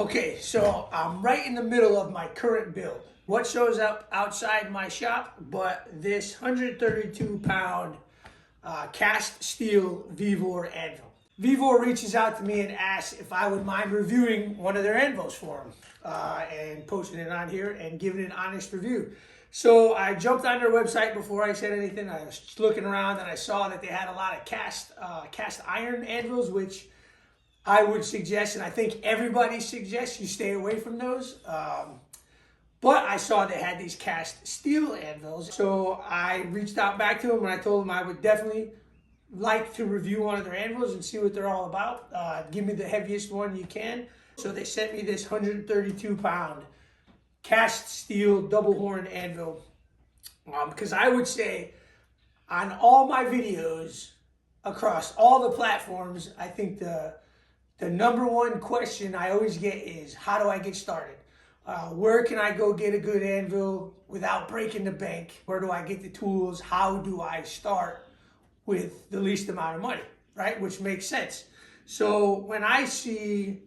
Okay, so I'm right in the middle of my current build. What shows up outside my shop but this 132-pound cast steel Vevor anvil. Vevor reaches out to me and asks if I would mind reviewing one of their anvils for them and posting it on here and giving an honest review. So I jumped on their website before I said anything. I was looking around and I saw that they had a lot of cast iron anvils, which I would suggest, and I think everybody suggests you stay away from those. But I saw they had these cast steel anvils. So I reached out back to them and I told them I would definitely like to review one of their anvils and see what they're all about. Give me the heaviest one you can. So they sent me this 132-pound cast steel double horn anvil. Because I would say on all my videos across all the platforms, I think the number one question I always get is, how do I get started? Where can I go get a good anvil without breaking the bank? Where do I get the tools? How do I start with the least amount of money, right? Which makes sense. So when I see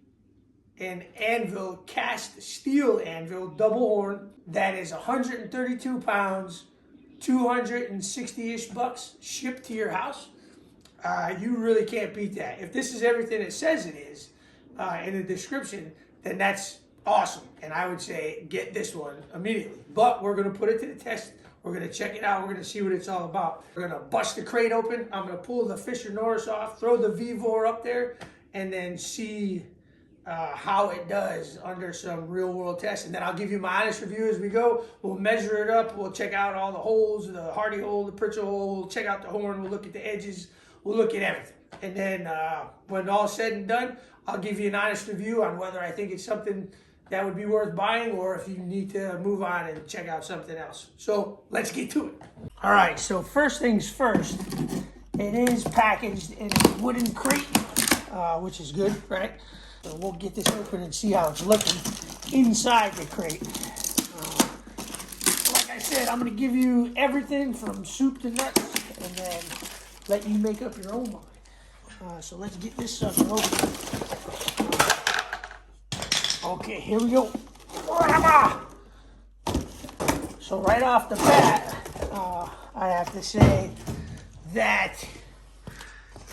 an anvil, cast steel anvil, double horn, that is 132 pounds, 260-ish bucks shipped to your house, you really can't beat that. If this is everything it says it is in the description, then that's awesome. And I would say get this one immediately. But we're going to put it to the test. We're going to check it out. We're going to see what it's all about. We're going to bust the crate open. I'm going to pull the Fisher Norris off, throw the Vevor up there, and then see how it does under some real world tests. And then I'll give you my honest review as we go. We'll measure it up. We'll check out all the holes, the hardy hole, the Pritchell hole. We'll check out the horn. We'll look at the edges. We'll look at everything. And then when all's said and done, I'll give you an honest review on whether I think it's something that would be worth buying or if you need to move on and check out something else. So let's get to it. All right, so first things first, it is packaged in a wooden crate, which is good, right? So we'll get this open and see how it's looking inside the crate. Like I said, I'm gonna give you everything from soup to nuts and then let you make up your own mind. So let's get this sucker open. Okay, here we go. So right off the bat, I have to say that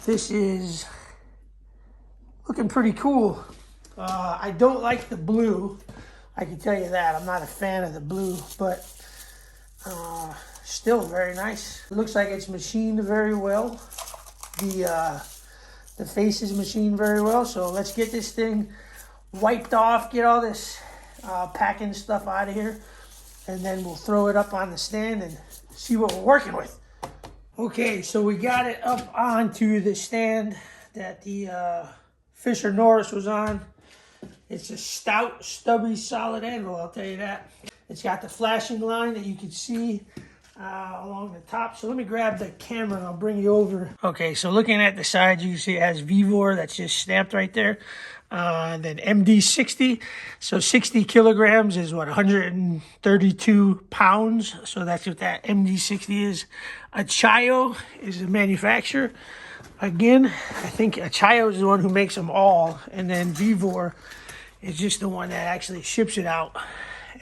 this is looking pretty cool. I don't like the blue. I can tell you that. I'm not a fan of the blue, but still very nice. It looks like it's machined very well. The face is machined very well. So let's get this thing wiped off, get all this packing stuff out of here, and then we'll throw it up on the stand and see what we're working with. Okay, so we got it up onto the stand that the Fisher Norris was on. It's a stout, stubby, solid anvil, I'll tell you that. It's got the flashing line that you can see along the top. So let me grab the camera and I'll bring you over. Okay, so looking at the side, you can see it has Vevor, that's just stamped right there. And then MD60, so 60 kilograms is what, 132 pounds. So that's what that MD60 is. Achayo is the manufacturer. Again, I think Achayo is the one who makes them all. And then Vevor is just the one that actually ships it out.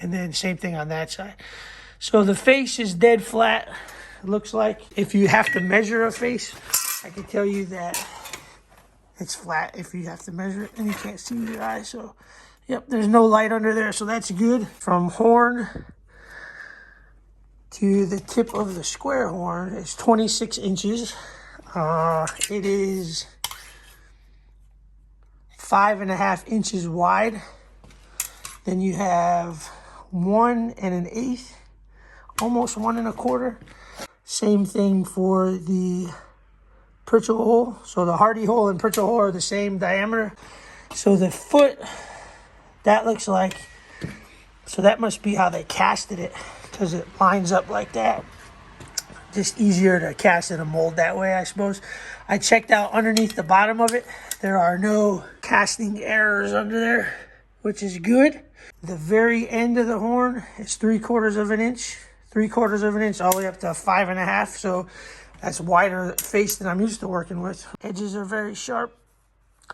And then same thing on that side. So the face is dead flat, it looks like. If you have to measure a face, I can tell you that it's flat if you have to measure it, and you can't see your eye. So, yep, there's no light under there, so that's good. From horn to the tip of the square horn is 26 inches. It is 5.5 inches wide. Then you have 1 1/8, almost 1 1/4. Same thing for the Pritchell hole. So the hardy hole and Pritchell hole are the same diameter. So the foot, that looks like, so that must be how they casted it, because it lines up like that. Just easier to cast in a mold that way, I suppose. I checked out underneath the bottom of it. There are no casting errors under there, which is good. The very end of the horn is 3/4 inch. 3/4 inch all the way up to 5.5. So that's wider face than I'm used to working with. Edges are very sharp,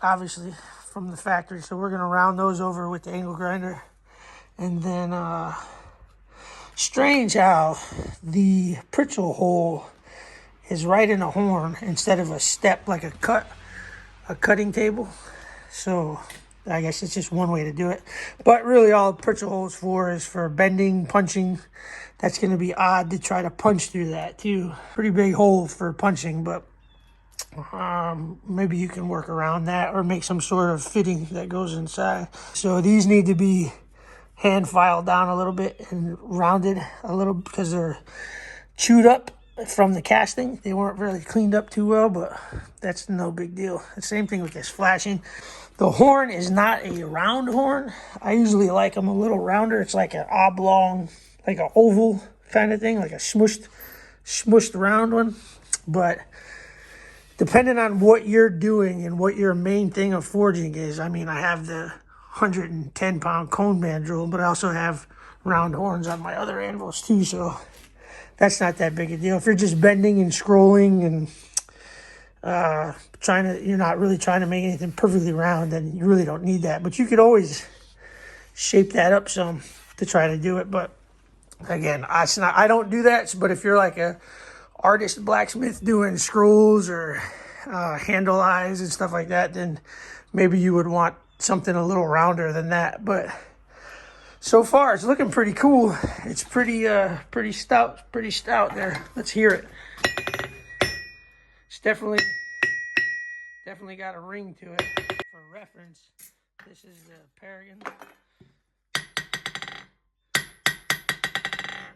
obviously, from the factory. So we're gonna round those over with the angle grinder. And then strange how the Pritchel hole is right in a horn instead of a step like a cutting table. So I guess it's just one way to do it. But really all Pritchel hole is for bending, punching. That's going to be odd to try to punch through that too. Pretty big hole for punching, but maybe you can work around that or make some sort of fitting that goes inside. So these need to be hand filed down a little bit and rounded a little because they're chewed up from the casting. They weren't really cleaned up too well, but that's no big deal. The same thing with this flashing. The horn is not a round horn. I usually like them a little rounder. It's like an oblong, like an oval kind of thing, like a smushed round one. But depending on what you're doing and what your main thing of forging is, I mean, I have the 110-pound cone mandrel, but I also have round horns on my other anvils too, so that's not that big a deal. If you're just bending and scrolling and you're not really trying to make anything perfectly round, then you really don't need that. But you could always shape that up some to try to do it. But again, I don't do that. But if you're like a artist blacksmith doing scrolls or handle eyes and stuff like that, then maybe you would want something a little rounder than that. But so far it's looking pretty cool. It's pretty stout there. Let's hear it. It's definitely got a ring to it. For reference, this is the Paragon.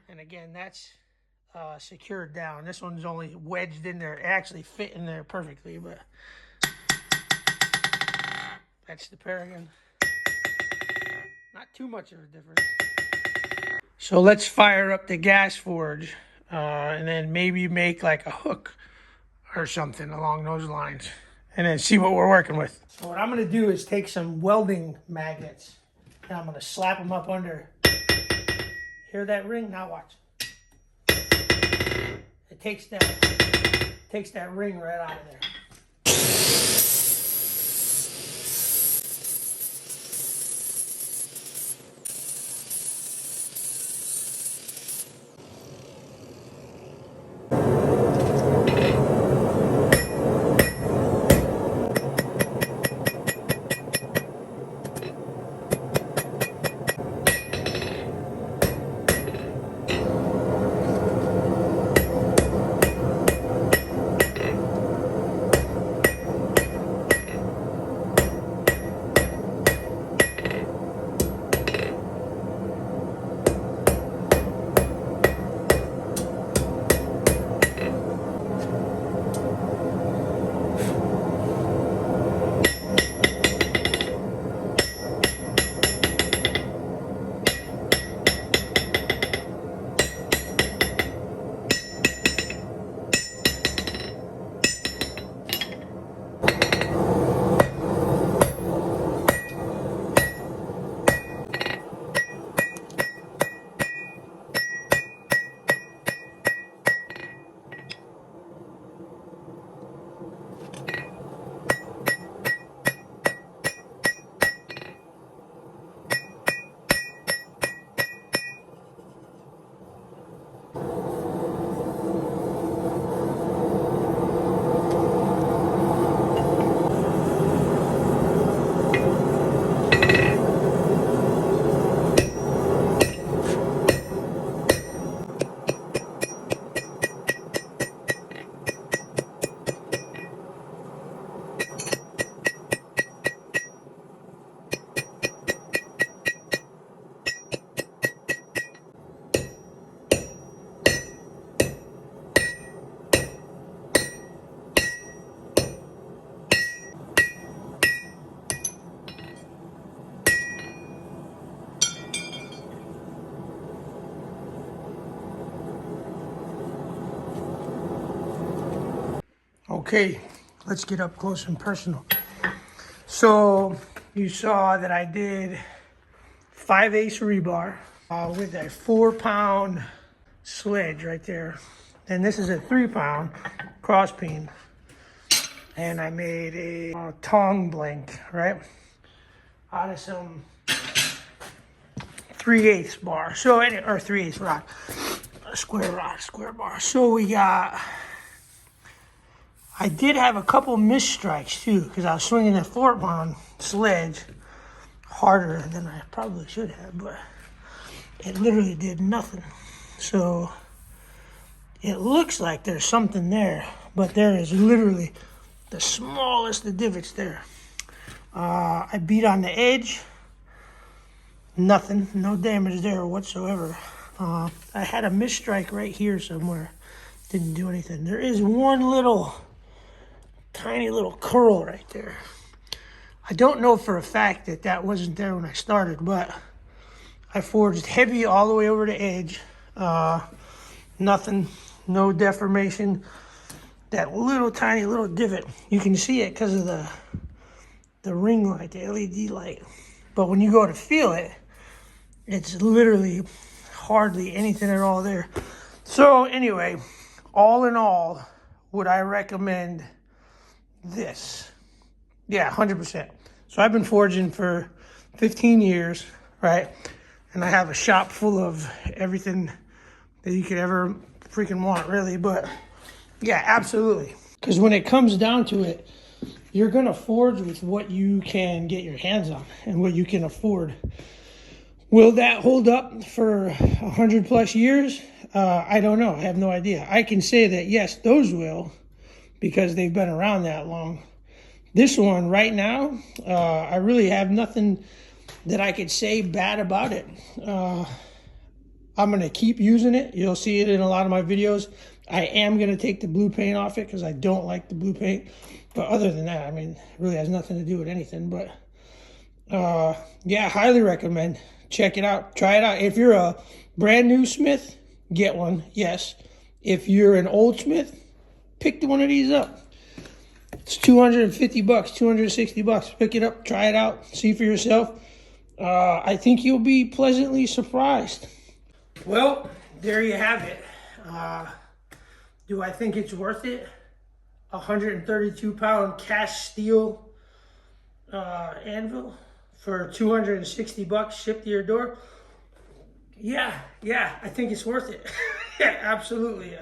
And again, that's secured down. This one's only wedged in there. It actually fit in there perfectly, but that's the Paragon. Not too much of a difference. So let's fire up the gas forge and then maybe make like a hook or something along those lines and then see what we're working with. So what I'm going to do is take some welding magnets and I'm going to slap them up under. Hear that ring? Now watch. It takes that ring right out of there. Okay, let's get up close and personal. So you saw that I did 5/8 rebar with a 4-pound sledge right there. And this is a 3-pound cross peen. And I made a tongue blank, right? out of some 3/8 bar. So, or 3/8 rod, a square rod, square bar. So we got, I did have a couple missed strikes too, because I was swinging that 4-pound sledge harder than I probably should have, but it literally did nothing. So it looks like there's something there, but there is literally the smallest of divots there. I beat on the edge, nothing, no damage there whatsoever. I had a missed strike right here somewhere, didn't do anything. There is one little, tiny little curl right there. I don't know for a fact that that wasn't there when I started, but I forged heavy all the way over the edge. Nothing, no deformation. That little tiny little divot, you can see it because of the ring light, the LED light. But when you go to feel it, it's literally hardly anything at all there. So anyway, all in all, would I recommend this? Yeah, 100%. So I've been forging for 15 years, right? And I have a shop full of everything that you could ever freaking want, really. But yeah, absolutely. Because when it comes down to it, you're going to forge with what you can get your hands on and what you can afford. Will that hold up for 100 plus years? I don't know. I have no idea. I can say that, yes, those will, because they've been around that long. This one right now, I really have nothing that I could say bad about it. I'm going to keep using it. You'll see it in a lot of my videos. I am going to take the blue paint off it because I don't like the blue paint. But other than that, I mean, it really has nothing to do with anything. But yeah, highly recommend. Check it out. Try it out. If you're a brand new smith, get one. Yes. If you're an old smith, pick one of these up. It's $250, $260. Pick it up, try it out, see for yourself. I think you'll be pleasantly surprised. Well, there you have it. Do I think it's worth it? 132-pound cast steel anvil for $260 shipped to your door? Yeah, I think it's worth it. Yeah, absolutely.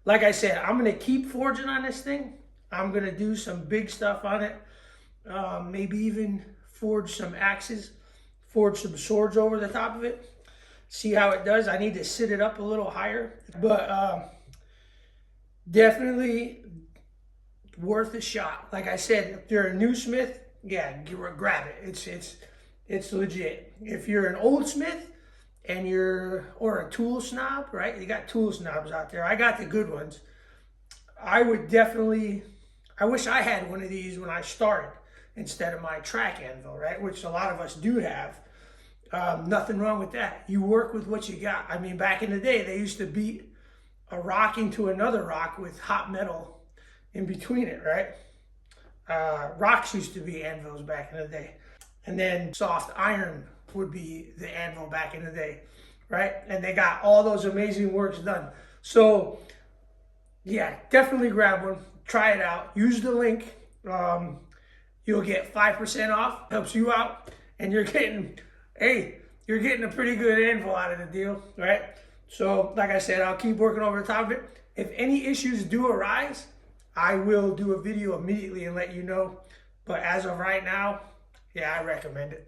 Like I said, I'm going to keep forging on this thing. I'm going to do some big stuff on it. Maybe even forge some axes, forge some swords over the top of it. See how it does. I need to sit it up a little higher. But definitely worth a shot. Like I said, if you're a new smith, yeah, grab it. It's legit. If you're an old smith and or a tool snob, right? You got tool snobs out there. I got the good ones. I wish I had one of these when I started instead of my track anvil, right? Which a lot of us do have. Nothing wrong with that. You work with what you got. I mean, back in the day, they used to beat a rock into another rock with hot metal in between it, right? Rocks used to be anvils back in the day. And then soft iron would be the anvil back in the day, right? And they got all those amazing works done. So yeah, definitely grab one. Try it out. Use the link. You'll get 5% off. Helps you out. And you're getting a pretty good anvil out of the deal, right? So, like I said, I'll keep working over the top of it. If any issues do arise, I will do a video immediately and let you know. But as of right now, yeah, I recommend it.